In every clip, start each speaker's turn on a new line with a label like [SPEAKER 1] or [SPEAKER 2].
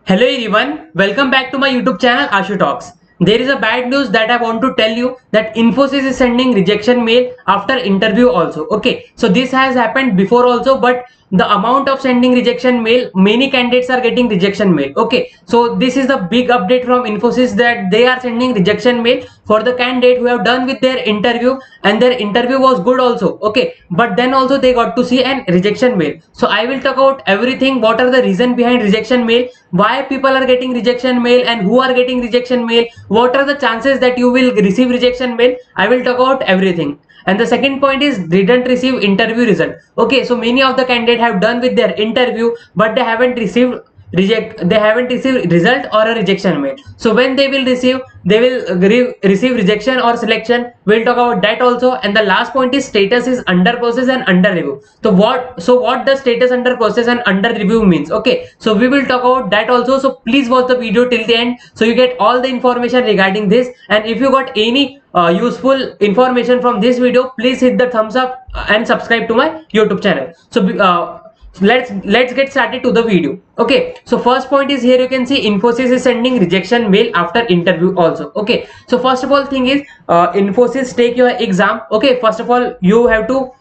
[SPEAKER 1] Hello everyone, welcome back to my YouTube channel Ashu Talks. There is a bad news that I want to tell you that Infosys is sending rejection mail after interview also. Okay, so this has happened before also, but the amount of sending rejection mail, many candidates are getting rejection mail. Okay, so this is the big update from Infosys that they are sending rejection mail for the candidate who have done with their interview and their interview was good also. Okay, but then also they got to see an rejection mail. So I will talk about everything. What are the reason behind rejection mail, why people are getting rejection mail and who are getting rejection mail, what are the chances that you will receive rejection mail. I will talk about everything. And the second point is didn't receive interview result. Okay, so many of the candidates have done with their interview but they haven't received result or a rejection mail. So when they will receive, they will receive rejection or selection. We'll talk about that also. And the last point is status is under process and under review. So what does status under process and under review means? Okay, so we will talk about that also. So please watch the video till the end so you get all the information regarding this. And if you got any useful information from this video, please hit the thumbs up and subscribe to my YouTube channel. So let's get started to the video. Okay, so first point is here you can see Infosys is sending rejection mail after interview also. Okay, so first of all thing is Infosys take your exam. Okay, first of all you have to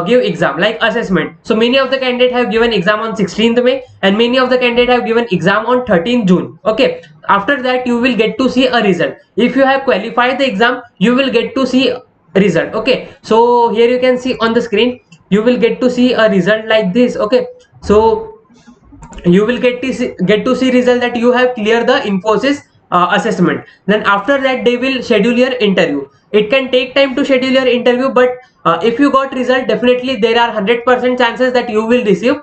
[SPEAKER 1] give exam like assessment. So many of the candidates have given exam on 16th May and many of the candidates have given exam on 13th June. Okay, after that you will get to see a result. If you have qualified the exam, you will get to see result. Okay, so here you can see on the screen, you will get to see a result like this. Okay, so you will get to see result that you have cleared the Infosys assessment. Then after that they will schedule your interview. It can take time to schedule your interview, but if you got result, definitely there are 100% chances that you will receive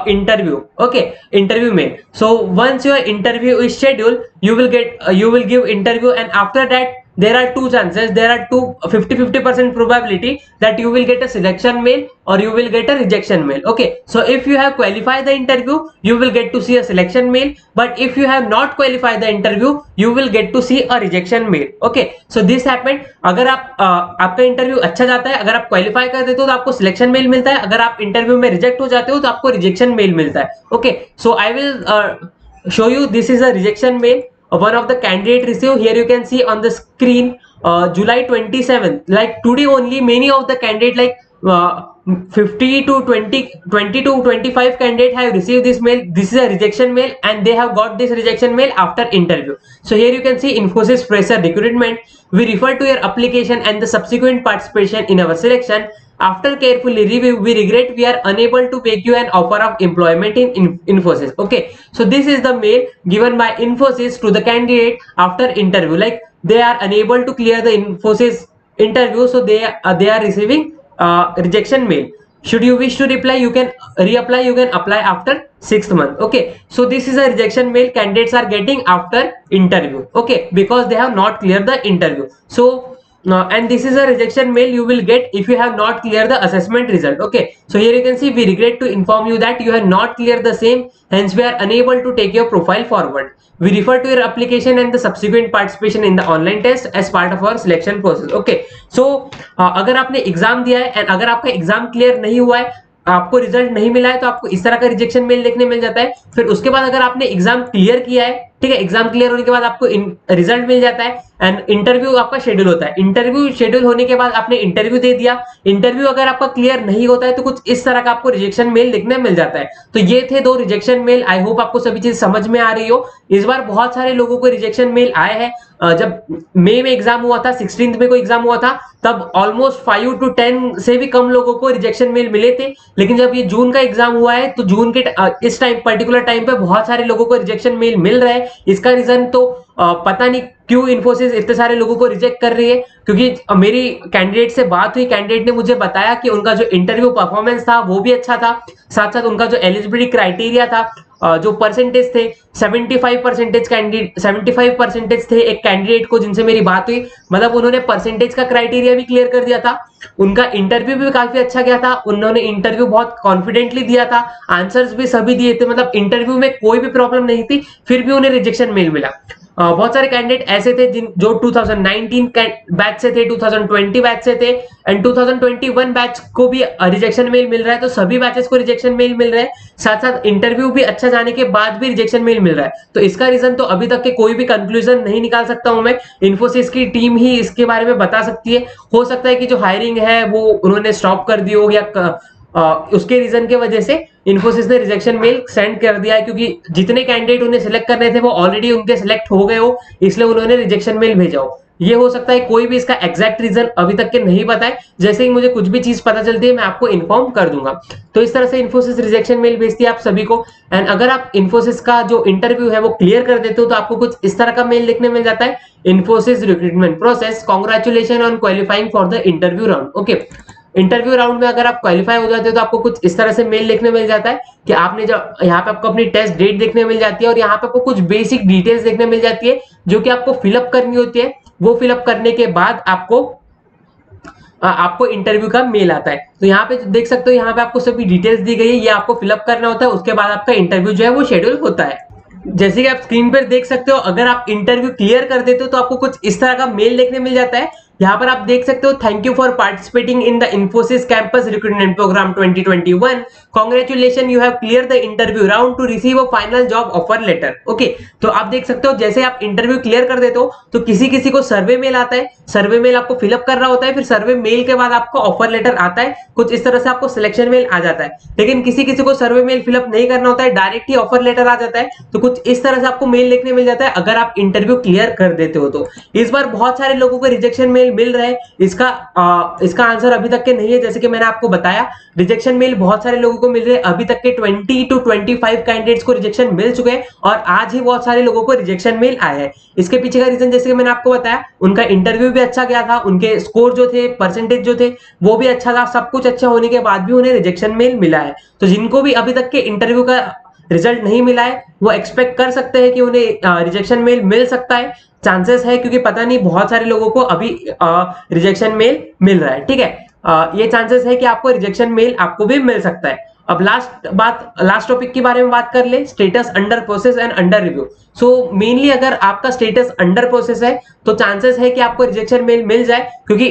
[SPEAKER 1] interview. Okay, interview mail. So once your interview is scheduled, you will give interview, and after that there are two chances. There are two 50% probability that you will get a selection mail or you will get a rejection mail. Okay, so if you have qualified the interview, you will get to see a selection mail, but if you have not qualified the interview, you will get to see a rejection mail. Okay, so this happened. अगर आपका interview अच्छा जाता है, अगर आप qualify कर देते हो तो आपको सिलेक्शन मेल मिलता है, अगर आप इंटरव्यू में रिजेक्ट हो जाते हो तो आपको रिजेक्शन मेल मिलता है. Okay, so I will show you. This is a rejection mail one of the candidate received. Here you can see on the screen, July 27th, like today only, many of the candidate like 50 to 20 to 25 candidate have received this mail. This is a rejection mail and they have got this rejection mail after interview. So here you can see Infosys fresher recruitment. We refer to your application and the subsequent participation in our selection. After carefully review, we regret we are unable to make you an offer of employment in Infosys. Okay, so this is the mail given by Infosys to the candidate after interview. Like they are unable to clear the Infosys interview, so they are receiving rejection mail. Should you wish to reply, you can reapply. You can apply after 6th month. Okay, so this is a rejection mail candidates are getting after interview. Okay, because they have not cleared the interview. So and this is a rejection mail you will get if you have not cleared the assessment result. Okay, so here you can see we regret to inform you that you have not cleared the same, hence we are unable to take your profile forward. We refer to your application and the subsequent participation in the online test as part of our selection process. Okay, so अगर आपने exam दिया है and अगर आपका exam clear नहीं हुआ है, आपको रिजल्ट नहीं मिला है, तो आपको इस तरह का रिजेक्शन मेल देखने मिल जाता है. फिर उसके बाद अगर आपने एग्जाम क्लियर किया है, ठीक है, एग्जाम क्लियर होने के बाद आपको रिजल्ट मिल जाता है एंड इंटरव्यू आपका शेड्यूल होता है. इंटरव्यू शेड्यूल होने के बाद आपने इंटरव्यू दे दिया, इंटरव्यू अगर आपका क्लियर नहीं होता है तो कुछ इस तरह का आपको रिजेक्शन मेल देखने मिल जाता है. तो ये थे 2 रिजेक्शन मेल. आई होप आपको सभी चीज समझ में आ रही हो. इस बार बहुत सारे लोगों को रिजेक्शन मेल आए हैं. जब मई में एग्जाम हुआ था, 16 में कोई एग्जाम हुआ था, तब ऑलमोस्ट 5 to 10 से भी कम लोगों को रिजेक्शन मेल मिले थे. लेकिन जब ये जून का एग्जाम हुआ है तो जून के इस टाइम पर्टिकुलर टाइम पे बहुत सारे लोगों को रिजेक्शन मेल मिल रहा है. इसका रीजन तो पता नहीं क्यों इन्फोसिस इतने सारे लोगों को रिजेक्ट कर रही है, क्योंकि मेरी कैंडिडेट से बात हुई. कैंडिडेट ने मुझे बताया कि उनका जो इंटरव्यू परफॉर्मेंस था वो भी अच्छा था, साथ साथ उनका जो एलिजिबिलिटी क्राइटेरिया था, जो परसेंटेज थे 75 परसेंटेज थे. एक कैंडिडेट को जिनसे मेरी बात हुई, मतलब उन्होंने परसेंटेज का क्राइटेरिया भी क्लियर कर दिया था. उनका इंटरव्यू भी काफी अच्छा गया था, उन्होंने इंटरव्यू बहुत कॉन्फिडेंटली दिया था, आंसर्स भी सभी दिए थे, मतलब इंटरव्यू में कोई भी प्रॉब्लम नहीं थी, फिर भी उन्हें रिजेक्शन मेल मिला. बहुत सारे कैंडिडेट ऐसे थे जिन जो 2019 बैच से थे, 2020 बैच से थे एंड 2021 बैच को भी रिजेक्शन मेल मिल रहा है। तो सभी बैचेस को रिजेक्शन मेल मिल रहा है, साथ साथ इंटरव्यू भी अच्छा जाने के बाद भी रिजेक्शन मेल मिल रहा है। तो इसका रीजन तो अभी तक के कोई भी कंक्लूजन नहीं निकाल सकता हूं मैं, इन्फोसिस की टीम ही इसके बारे में बता सकती है। हो सकता है कि जो हायरिंग है वो उन्होंने स्टॉप कर दी हो या उसके रीजन के वजह से इन्फोसिस ने रिजेक्शन मेल सेंड कर दिया है, क्योंकि जितने कैंडिडेट उन्हें सिलेक्ट करने थे वो ऑलरेडी उनके सिलेक्ट हो गए हो, इसलिए उन्होंने रिजेक्शन मेल भेजा हो। ये हो सकता है, कोई भी इसका एग्जैक्ट रीजन अभी तक के नहीं पता है। जैसे ही मुझे कुछ भी चीज पता चलती है मैं आपको इन्फॉर्म कर दूंगा। तो इस तरह से इन्फोसिस रिजेक्शन मेल भेजती है आप सभी को। एंड अगर आप इन्फोसिस का जो इंटरव्यू है वो क्लियर कर देते हो तो आपको कुछ इस तरह का मेल देखने मिल जाता है, Infosys recruitment process, congratulation on qualifying for the interview round. Okay, interview round में अगर आप क्वालिफाई हो जाते हो तो आपको कुछ इस तरह से मेल देखने मिल जाता है कि आपने जो यहाँ पे आपको अपनी टेस्ट डेट देखने मिल जाती है और यहाँ पे आपको कुछ बेसिक डिटेल्स देखने मिल जाती है जो कि आपको फिलअप करनी होती है। वो फिलअप करने के बाद आपको इंटरव्यू का मेल आता है। तो यहाँ पे देख सकते हो, यहाँ पे आपको सभी डिटेल्स दी गई है, ये आपको फिलअप करना होता है, उसके बाद आपका इंटरव्यू जो है वो शेड्यूल होता है। जैसे कि आप स्क्रीन पर देख सकते हो, अगर आप इंटरव्यू क्लियर कर देते हो तो आपको कुछ इस तरह का मेल देखने मिल जाता है। यहाँ पर आप देख सकते हो, thank you for participating in the Infosys campus recruitment program 2021, congratulation you have clear the interview round to receive a final job offer letter. Okay, तो आप देख सकते हो जैसे आप इंटरव्यू क्लियर कर देते हो तो किसी किसी को सर्वे मेल आता है, सर्वे मेल आपको फिलअप करना होता है, फिर सर्वे मेल के बाद आपको ऑफर लेटर आता है, कुछ इस तरह से आपको सिलेक्शन मेल आ जाता है। लेकिन किसी किसी को सर्वे मेल फिलअप नहीं करना होता है, डायरेक्ट ही ऑफर लेटर आ जाता है। तो कुछ इस तरह से आपको मेल देखने मिल जाता है अगर आप इंटरव्यू क्लियर कर देते हो तो। इस बार बहुत सारे लोगों को रिजेक्शन मेल मिल रहा है, इसका आंसर अभी तक के नहीं है। जैसे कि मैंने आपको बताया, रिजेक्शन मेल बहुत सारे लोगों को मिल रहे हैं, अभी तक के 20 to 25 कैंडिडेट्स को रिजेक्शन मिल चुके हैं और आज ही बहुत सारे लोगों को रिजेक्शन मेल आया है। इसके पीछे का रीजन जैसे कि मैंने आपको बताया, उनका इंटरव्यू भी अच्छा गया था, उनके स्कोर जो थे, परसेंटेज जो थे वो भी अच्छा था, सब कुछ अच्छा होने के बाद भी उन्हें रिजेक्शन मेल मिला है। तो जिनको भी अभी तक के इंटरव्यू का रिजल्ट नहीं मिला है वो एक्सपेक्ट कर सकते हैं कि उन्हें रिजेक्शन मेल मिल सकता है, चांसेस है, क्योंकि पता नहीं बहुत सारे लोगों को अभी रिजेक्शन मेल मिल रहा है। ठीक है, ये चांसेस है कि आपको रिजेक्शन मेल आपको भी मिल सकता है। अब लास्ट टॉपिक के बारे में बात कर ले, status under process and under review. So mainly अगर आपका स्टेटस अंडर प्रोसेस है तो चांसेस है कि आपको रिजेक्शन मेल मिल जाए, क्योंकि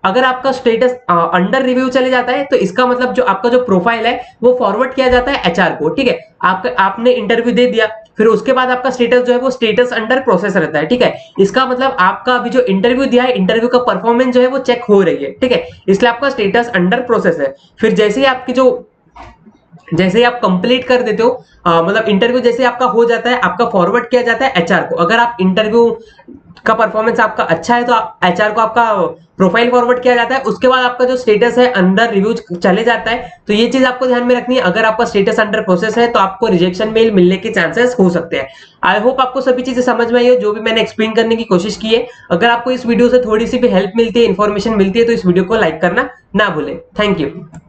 [SPEAKER 1] अगर आपका स्टेटस अंडर रिव्यू चले जाता है तो इसका मतलब जो आपका जो प्रोफाइल है वो फॉरवर्ड किया जाता है एचआर को। ठीक है, आपने इंटरव्यू दे दिया, फिर उसके बाद आपका स्टेटस जो है वो स्टेटस अंडर प्रोसेस रहता है। ठीक है, इसका मतलब आपका अभी जो इंटरव्यू दिया है, इंटरव्यू का परफॉर्मेंस जो है वो चेक हो रही है। ठीक है, इसलिए आपका स्टेटस अंडर प्रोसेस है। फिर जैसे ही आप कंप्लीट कर देते हो, मतलब इंटरव्यू जैसे आपका हो जाता है, आपका फॉरवर्ड किया जाता है एचआर को। अगर आप इंटरव्यू का परफॉर्मेंस आपका अच्छा है तो एचआर को आपका प्रोफाइल फॉरवर्ड किया जाता है, उसके बाद आपका जो स्टेटस है अंडर रिव्यू चले जाता है। तो ये चीज आपको ध्यान में रखनी है, अगर आपका स्टेटस अंडर प्रोसेस है तो आपको रिजेक्शन मेल मिलने के चांसेस हो सकते हैं। आई होप आपको सभी चीजें समझ में आई हो जो भी मैंने एक्सप्लेन करने की कोशिश की है। अगर आपको इस वीडियो से थोड़ी सी भी हेल्प मिलती है, इन्फॉर्मेशन मिलती है, तो इस वीडियो को लाइक करना ना भूलें। Thank you.